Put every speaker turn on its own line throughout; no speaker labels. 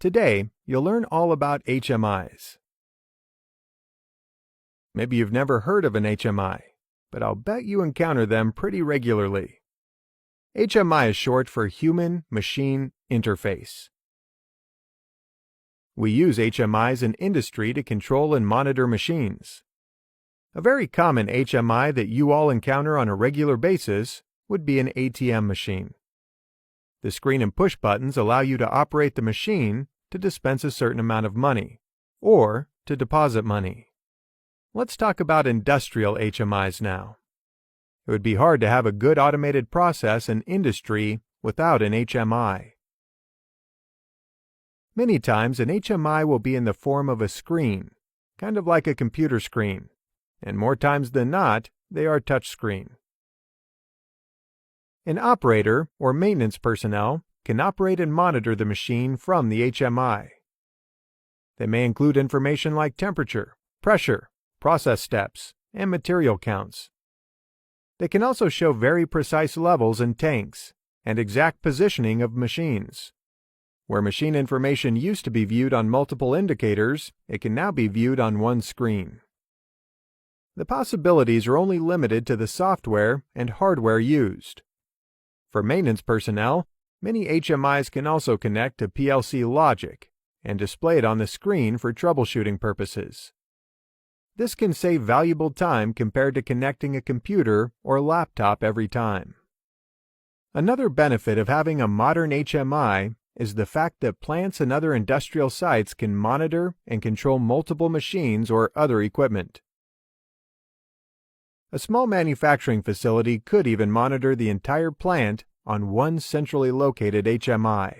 Today, you'll learn all about HMIs. Maybe you've never heard of an HMI, but I'll bet you encounter them pretty regularly. HMI is short for Human-Machine Interface. We use HMIs in industry to control and monitor machines. A very common HMI that you all encounter on a regular basis would be an ATM machine. The screen and push buttons allow you to operate the machine to dispense a certain amount of money, or to deposit money. Let's talk about industrial HMIs now. It would be hard to have a good automated process in industry without an HMI. Many times an HMI will be in the form of a screen, kind of like a computer screen, and more times than not, they are touchscreen. An operator or maintenance personnel can operate and monitor the machine from the HMI. They may include information like temperature, pressure, process steps, and material counts. They can also show very precise levels in tanks and exact positioning of machines. Where machine information used to be viewed on multiple indicators, it can now be viewed on one screen. The possibilities are only limited to the software and hardware used. For maintenance personnel, many HMIs can also connect to PLC logic and display it on the screen for troubleshooting purposes. This can save valuable time compared to connecting a computer or laptop every time. Another benefit of having a modern HMI is the fact that plants and other industrial sites can monitor and control multiple machines or other equipment. A small manufacturing facility could even monitor the entire plant on one centrally located HMI.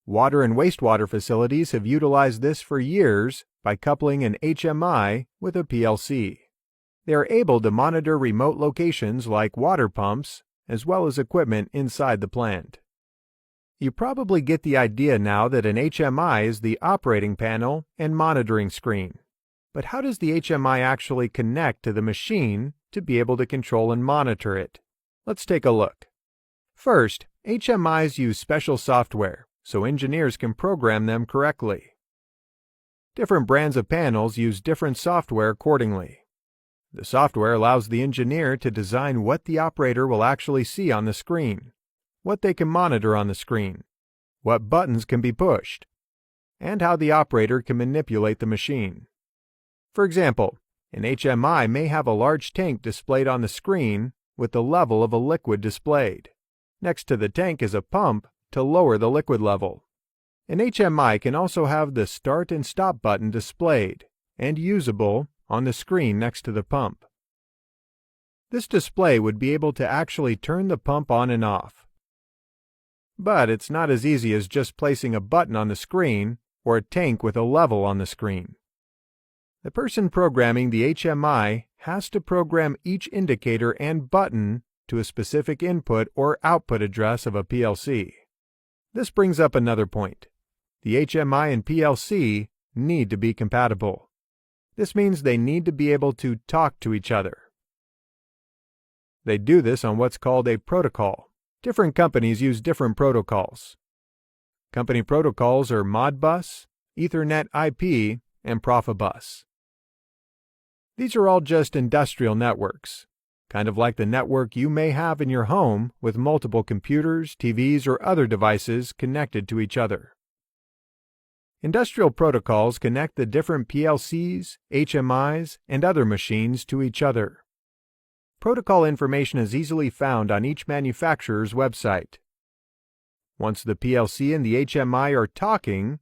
Water and wastewater facilities have utilized this for years by coupling an HMI with a PLC. They are able to monitor remote locations like water pumps, as well as equipment inside the plant. You probably get the idea now that an HMI is the operating panel and monitoring screen. But how does the HMI actually connect to the machine to be able to control and monitor it? Let's take a look. First, HMIs use special software, so engineers can program them correctly. Different brands of panels use different software accordingly. The software allows the engineer to design what the operator will actually see on the screen, what they can monitor on the screen, what buttons can be pushed, and how the operator can manipulate the machine. For example, an HMI may have a large tank displayed on the screen with the level of a liquid displayed. Next to the tank is a pump to lower the liquid level. An HMI can also have the start and stop button displayed and usable on the screen next to the pump. This display would be able to actually turn the pump on and off. But it's not as easy as just placing a button on the screen or a tank with a level on the screen. The person programming the HMI has to program each indicator and button to a specific input or output address of a PLC. This brings up another point. The HMI and PLC need to be compatible. This means they need to be able to talk to each other. They do this on what's called a protocol. Different companies use different protocols. Company protocols are Modbus, Ethernet IP, and Profibus. These are all just industrial networks, kind of like the network you may have in your home with multiple computers, TVs, or other devices connected to each other. Industrial protocols connect the different PLCs, HMIs, and other machines to each other. Protocol information is easily found on each manufacturer's website. Once the PLC and the HMI are talking,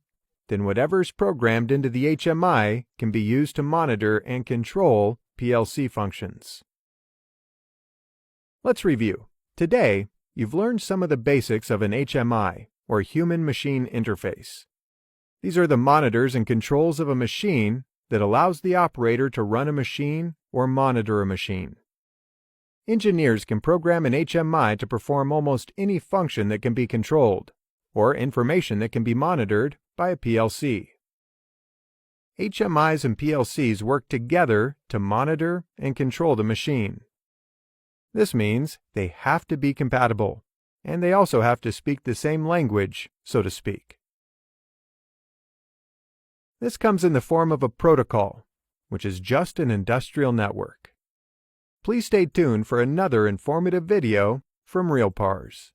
then whatever's programmed into the HMI can be used to monitor and control PLC functions. Let's review. Today, you've learned some of the basics of an HMI, or Human-Machine Interface. These are the monitors and controls of a machine that allows the operator to run a machine or monitor a machine. Engineers can program an HMI to perform almost any function that can be controlled, or information that can be monitored by a PLC. HMIs and PLCs work together to monitor and control the machine. This means they have to be compatible, and they also have to speak the same language, so to speak. This comes in the form of a protocol, which is just an industrial network. Please stay tuned for another informative video from RealPARS.